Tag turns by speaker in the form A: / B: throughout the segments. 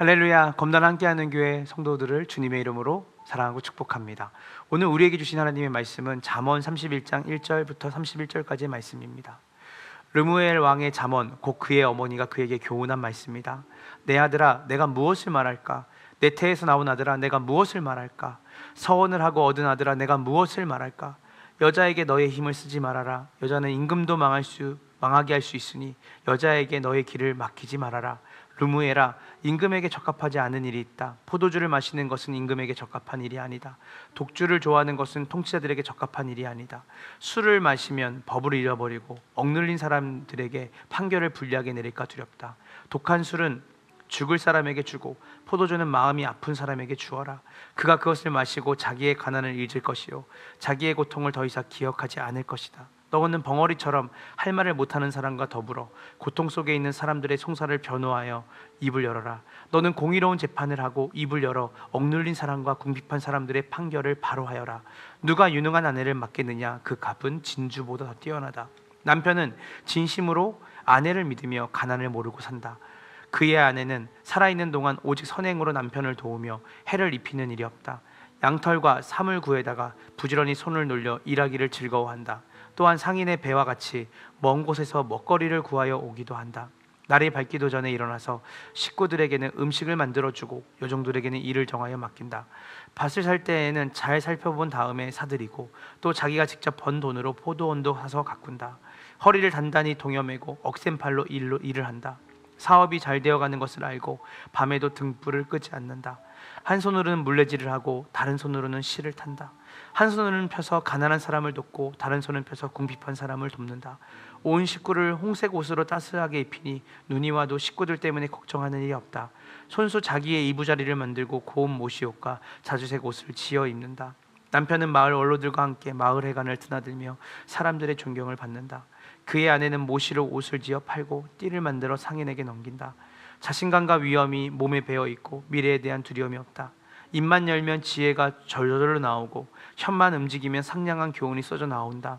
A: 할렐루야. 검단 함께하는 교회 성도들을 주님의 이름으로 사랑하고 축복합니다. 오늘 우리에게 주신 하나님의 말씀은 잠언 31장 1절부터 31절까지의 말씀입니다. 르무엘 왕의 잠언, 곧 그의 어머니가 그에게 교훈한 말씀입니다. 내 아들아, 내가 무엇을 말할까? 내 태에서 나온 아들아, 내가 무엇을 말할까? 서원을 하고 얻은 아들아, 내가 무엇을 말할까? 여자에게 너의 힘을 쓰지 말아라. 여자는 임금도 망하게 할 수 있으니 여자에게 너의 길을 맡기지 말아라. 르무엘아, 임금에게 적합하지 않은 일이 있다. 포도주를 마시는 것은 임금에게 적합한 일이 아니다. 독주를 좋아하는 것은 통치자들에게 적합한 일이 아니다. 술을 마시면 법을 잃어버리고 억눌린 사람들에게 판결을 불리하게 내릴까 두렵다. 독한 술은 죽을 사람에게 주고 포도주는 마음이 아픈 사람에게 주어라. 그가 그것을 마시고 자기의 가난을 잊을 것이요 자기의 고통을 더 이상 기억하지 않을 것이다. 너는 벙어리처럼 할 말을 못하는 사람과 더불어 고통 속에 있는 사람들의 송사를 변호하여 입을 열어라. 너는 공의로운 재판을 하고 입을 열어 억눌린 사람과 궁핍한 사람들의 판결을 바로하여라. 누가 유능한 아내를 맡겠느냐? 그 값은 진주보다 더 뛰어나다. 남편은 진심으로 아내를 믿으며 가난을 모르고 산다. 그의 아내는 살아있는 동안 오직 선행으로 남편을 도우며 해를 입히는 일이 없다. 양털과 사물 구에다가 부지런히 손을 놀려 일하기를 즐거워한다. 또한 상인의 배와 같이 먼 곳에서 먹거리를 구하여 오기도 한다. 날이 밝기도 전에 일어나서 식구들에게는 음식을 만들어주고 요정들에게는 일을 정하여 맡긴다. 밭을 살 때에는 잘 살펴본 다음에 사들이고 또 자기가 직접 번 돈으로 포도원도 사서 가꾼다. 허리를 단단히 동여매고 억센 팔로 일을 한다. 사업이 잘 되어가는 것을 알고 밤에도 등불을 끄지 않는다. 한 손으로는 물레질을 하고 다른 손으로는 실을 탄다. 한 손은 펴서 가난한 사람을 돕고 다른 손은 펴서 궁핍한 사람을 돕는다. 온 식구를 홍색 옷으로 따스하게 입히니 눈이 와도 식구들 때문에 걱정하는 일이 없다. 손수 자기의 이부자리를 만들고 고운 모시옷과 자주색 옷을 지어 입는다. 남편은 마을 원로들과 함께 마을 회관을 드나들며 사람들의 존경을 받는다. 그의 아내는 모시로 옷을 지어 팔고 띠를 만들어 상인에게 넘긴다. 자신감과 위엄이 몸에 배어 있고 미래에 대한 두려움이 없다. 입만 열면 지혜가 절절로 나오고 혀만 움직이면 상냥한 교훈이 쏟아 나온다.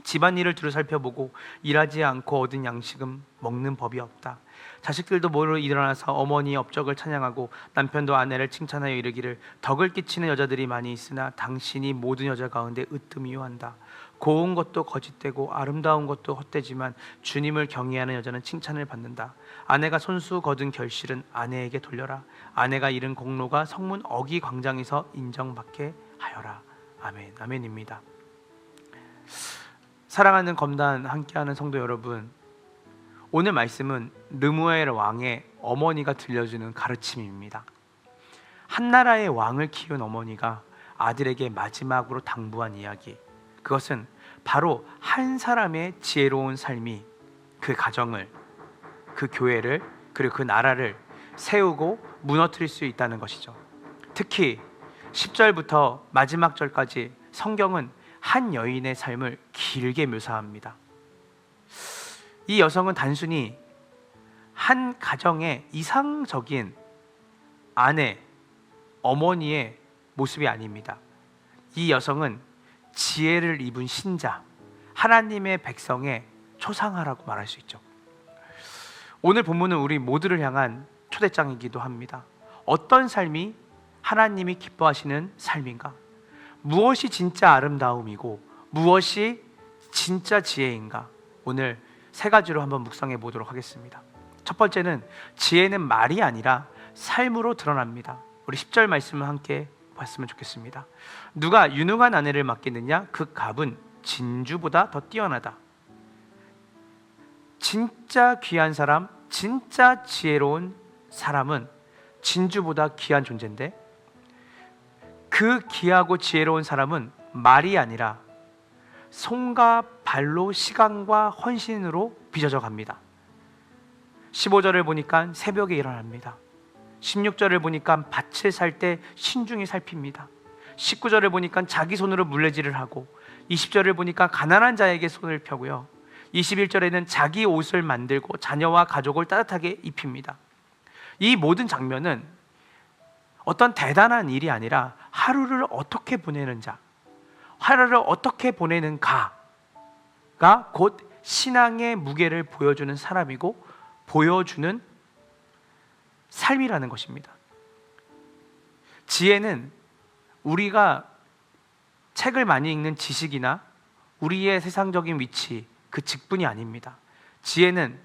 A: 집안일을 두루 살펴보고 일하지 않고 얻은 양식은 먹는 법이 없다. 자식들도 모르고 일어나서 어머니의 업적을 찬양하고 남편도 아내를 칭찬하여 이르기를 덕을 끼치는 여자들이 많이 있으나 당신이 모든 여자 가운데 으뜸이요한다. 고운 것도 거짓되고 아름다운 것도 헛되지만 주님을 경외하는 여자는 칭찬을 받는다. 아내가 손수 거둔 결실은 아내에게 돌려라. 아내가 잃은 공로가 성문 어기 광장에서 인정받게 하여라. 아멘. 아멘입니다. 사랑하는 검단 함께하는 성도 여러분, 오늘 말씀은 르무엘 왕의 어머니가 들려주는 가르침입니다. 한 나라의 왕을 키운 어머니가 아들에게 마지막으로 당부한 이야기, 그것은 바로 한 사람의 지혜로운 삶이 그 가정을, 그 교회를, 그리고 그 나라를 세우고 무너뜨릴 수 있다는 것이죠. 특히 10절부터 마지막 절까지 성경은 한 여인의 삶을 길게 묘사합니다. 이 여성은 단순히 한 가정의 이상적인 아내, 어머니의 모습이 아닙니다. 이 여성은 지혜를 입은 신자, 하나님의 백성의 초상화라고 말할 수 있죠. 오늘 본문은 우리 모두를 향한 초대장이기도 합니다. 어떤 삶이 하나님이 기뻐하시는 삶인가? 무엇이 진짜 아름다움이고 무엇이 진짜 지혜인가? 오늘 세 가지로 한번 묵상해 보도록 하겠습니다. 첫 번째는 지혜는 말이 아니라 삶으로 드러납니다. 우리 10절 말씀을 함께 봤으면 좋겠습니다. 누가 유능한 아내를 맡겠느냐? 그 값은 진주보다 더 뛰어나다. 진짜 귀한 사람, 진짜 지혜로운 사람은 진주보다 귀한 존재인데, 그 귀하고 지혜로운 사람은 말이 아니라 손과 발로 시간과 헌신으로 빚어져 갑니다. 15절을 보니까 새벽에 일어납니다. 16절을 보니까 밭을 살 때 신중히 살핍니다. 19절을 보니까 자기 손으로 물레질을 하고, 20절을 보니까 가난한 자에게 손을 펴고요, 21절에는 자기 옷을 만들고 자녀와 가족을 따뜻하게 입힙니다. 이 모든 장면은 어떤 대단한 일이 아니라 하루를 어떻게 보내는 자, 하루를 어떻게 보내는가가 곧 신앙의 무게를 보여주는 사람이고 보여주는 삶이라는 것입니다. 지혜는 우리가 책을 많이 읽는 지식이나 우리의 세상적인 위치, 그 직분이 아닙니다. 지혜는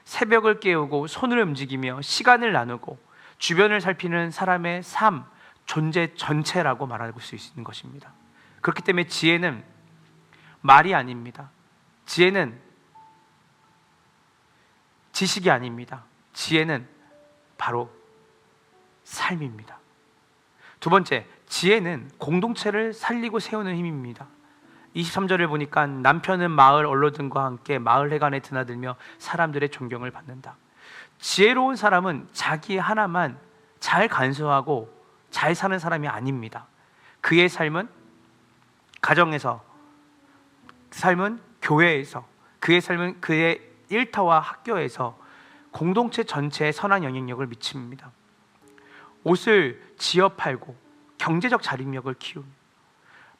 A: 새벽을 깨우고 손을 움직이며 시간을 나누고 주변을 살피는 사람의 삶, 존재 전체라고 말할 수 있는 것입니다. 그렇기 때문에 지혜는 말이 아닙니다. 지혜는 지식이 아닙니다. 지혜는 바로 삶입니다. 두 번째, 지혜는 공동체를 살리고 세우는 힘입니다. 23절을 보니까 남편은 마을 언로들과 함께 마을 회관에 드나들며 사람들의 존경을 받는다. 지혜로운 사람은 자기 하나만 잘 간수하고 잘 사는 사람이 아닙니다. 그의 삶은 가정에서, 삶은 교회에서, 그의 삶은 그의 일터와 학교에서 공동체 전체에 선한 영향력을 미칩니다. 옷을 지어 팔고 경제적 자립력을 키우며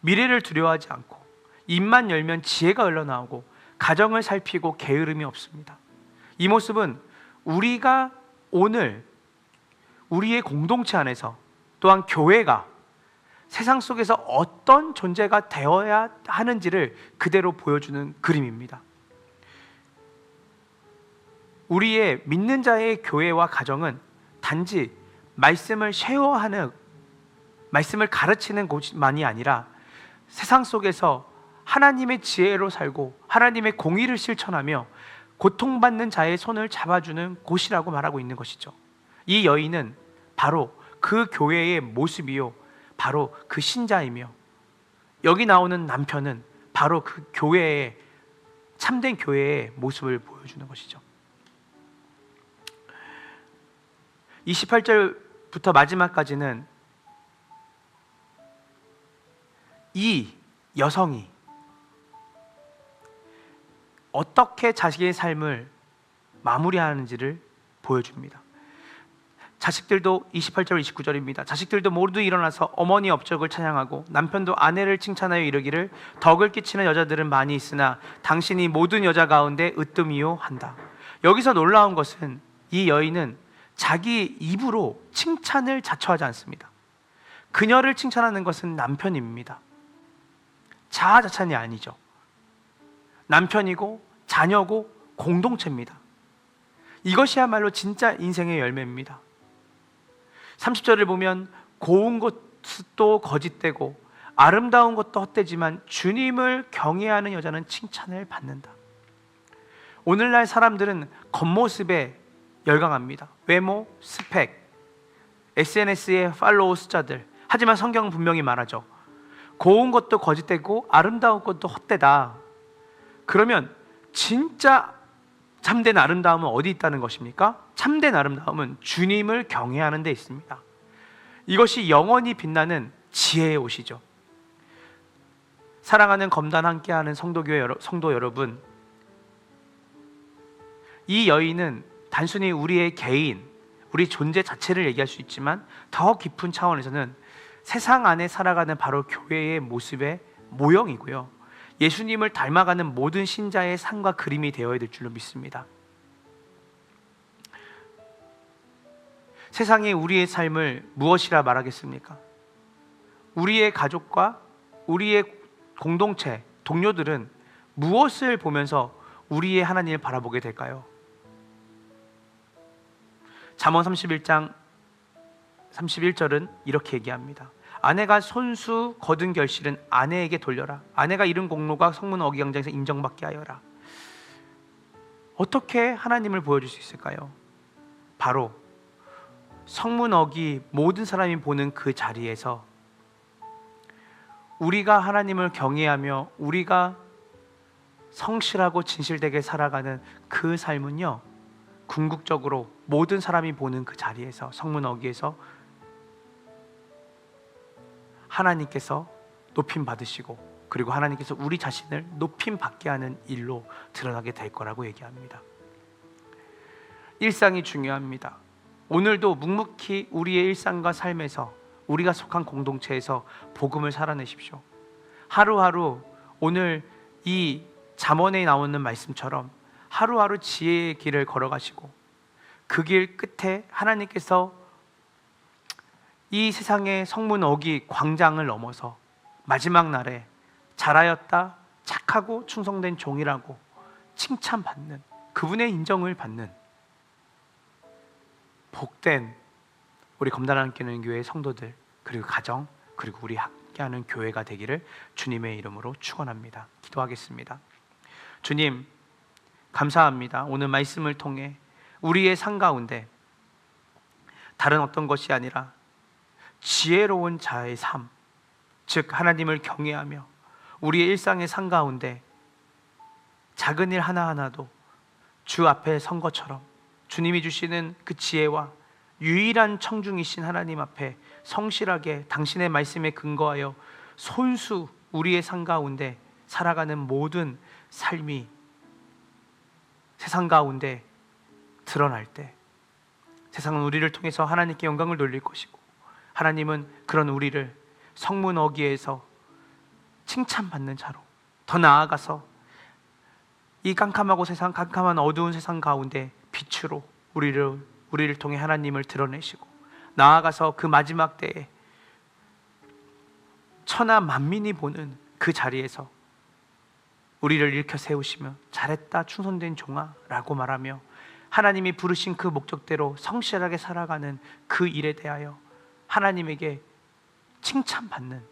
A: 미래를 두려워하지 않고 입만 열면 지혜가 흘러나오고 가정을 살피고 게으름이 없습니다. 이 모습은 우리가 오늘 우리의 공동체 안에서, 또한 교회가 세상 속에서 어떤 존재가 되어야 하는지를 그대로 보여주는 그림입니다. 우리의 믿는 자의 교회와 가정은 단지 말씀을 쉐어하는, 말씀을 가르치는 곳만이 아니라 세상 속에서 하나님의 지혜로 살고 하나님의 공의를 실천하며 고통받는 자의 손을 잡아주는 곳이라고 말하고 있는 것이죠. 이 여인은 바로 그 교회의 모습이요, 바로 그 신자이며, 여기 나오는 남편은 바로 그 교회의, 참된 교회의 모습을 보여주는 것이죠. 28절부터 마지막까지는 이 여성이 어떻게 자식의 삶을 마무리하는지를 보여줍니다. 자식들도 28절 29절입니다. 자식들도 모두 일어나서 어머니 업적을 찬양하고 남편도 아내를 칭찬하여 이르기를 덕을 끼치는 여자들은 많이 있으나 당신이 모든 여자 가운데 으뜸이요 한다. 여기서 놀라운 것은 이 여인은 자기 입으로 칭찬을 자처하지 않습니다. 그녀를 칭찬하는 것은 남편입니다. 자아자찬이 아니죠. 남편이고 자녀고 공동체입니다. 이것이야말로 진짜 인생의 열매입니다. 30절을 보면 고운 것도 거짓되고 아름다운 것도 헛되지만 주님을 경외하는 여자는 칭찬을 받는다. 오늘날 사람들은 겉모습에 열광합니다. 외모, 스펙, SNS의 팔로워 숫자들. 하지만 성경은 분명히 말하죠. 고운 것도 거짓되고 아름다운 것도 헛되다. 그러면 진짜 참된 아름다움은 어디 있다는 것입니까? 참된 아름다움은 주님을 경외하는 데 있습니다. 이것이 영원히 빛나는 지혜의 옷이죠. 사랑하는 검단 함께하는 성도 여러분, 이 여인은 단순히 우리의 개인, 우리 존재 자체를 얘기할 수 있지만 더 깊은 차원에서는 세상 안에 살아가는 바로 교회의 모습의 모형이고요, 예수님을 닮아가는 모든 신자의 상과 그림이 되어야 될 줄로 믿습니다. 세상에 우리의 삶을 무엇이라 말하겠습니까? 우리의 가족과 우리의 공동체, 동료들은 무엇을 보면서 우리의 하나님을 바라보게 될까요? 잠언 31장 31절은 이렇게 얘기합니다. 아내가 손수 거둔 결실은 아내에게 돌려라. 아내가 이룬 공로가 성문 어기광장에서 인정받게 하여라. 어떻게 하나님을 보여줄 수 있을까요? 바로 성문 어기 모든 사람이 보는 그 자리에서 우리가 하나님을 경외하며 우리가 성실하고 진실되게 살아가는 그 삶은요, 궁극적으로 모든 사람이 보는 그 자리에서, 성문 어기에서 하나님께서 높임 받으시고, 그리고 하나님께서 우리 자신을 높임 받게 하는 일로 드러나게 될 거라고 얘기합니다. 일상이 중요합니다. 오늘도 묵묵히 우리의 일상과 삶에서, 우리가 속한 공동체에서 복음을 살아내십시오. 하루하루 오늘 이 잠언에 나오는 말씀처럼 하루하루 지혜의 길을 걸어가시고 그 길 끝에 하나님께서 이 세상의 성문 어기 광장을 넘어서 마지막 날에 잘하였다, 착하고 충성된 종이라고 칭찬받는, 그분의 인정을 받는 복된 우리 검단하는 교회 성도들, 그리고 가정, 그리고 우리 함께하는 교회가 되기를 주님의 이름으로 축원합니다. 기도하겠습니다. 주님, 감사합니다. 오늘 말씀을 통해 우리의 삶 가운데 다른 어떤 것이 아니라 지혜로운 자의 삶, 즉 하나님을 경외하며 우리의 일상의 삶 가운데 작은 일 하나하나도 주 앞에 선 것처럼 주님이 주시는 그 지혜와 유일한 청중이신 하나님 앞에 성실하게 당신의 말씀에 근거하여 손수 우리의 삶 가운데 살아가는 모든 삶이 세상 가운데 드러날 때 세상은 우리를 통해서 하나님께 영광을 돌릴 것이고, 하나님은 그런 우리를 성문 어귀에서 칭찬받는 자로, 더 나아가서 이 깜깜하고 깜깜한 어두운 세상 가운데 빛으로 우리를 통해 하나님을 드러내시고, 나아가서 그 마지막 때에 천하 만민이 보는 그 자리에서 우리를 일으켜 세우시며 잘했다 충성된 종아 라고 말하며 하나님이 부르신 그 목적대로 성실하게 살아가는 그 일에 대하여 하나님에게 칭찬받는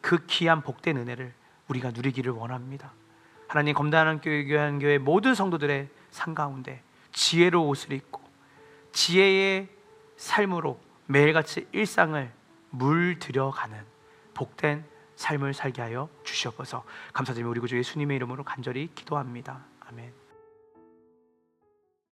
A: 그 귀한 복된 은혜를 우리가 누리기를 원합니다. 하나님, 검단하는 교회 모든 성도들의 삶 가운데 지혜로 옷을 입고 지혜의 삶으로 매일같이 일상을 물들여가는 복된 삶을 살게 하여 주시옵소서. 감사드리며 우리 구주 예수님의 이름으로 간절히 기도합니다. 아멘.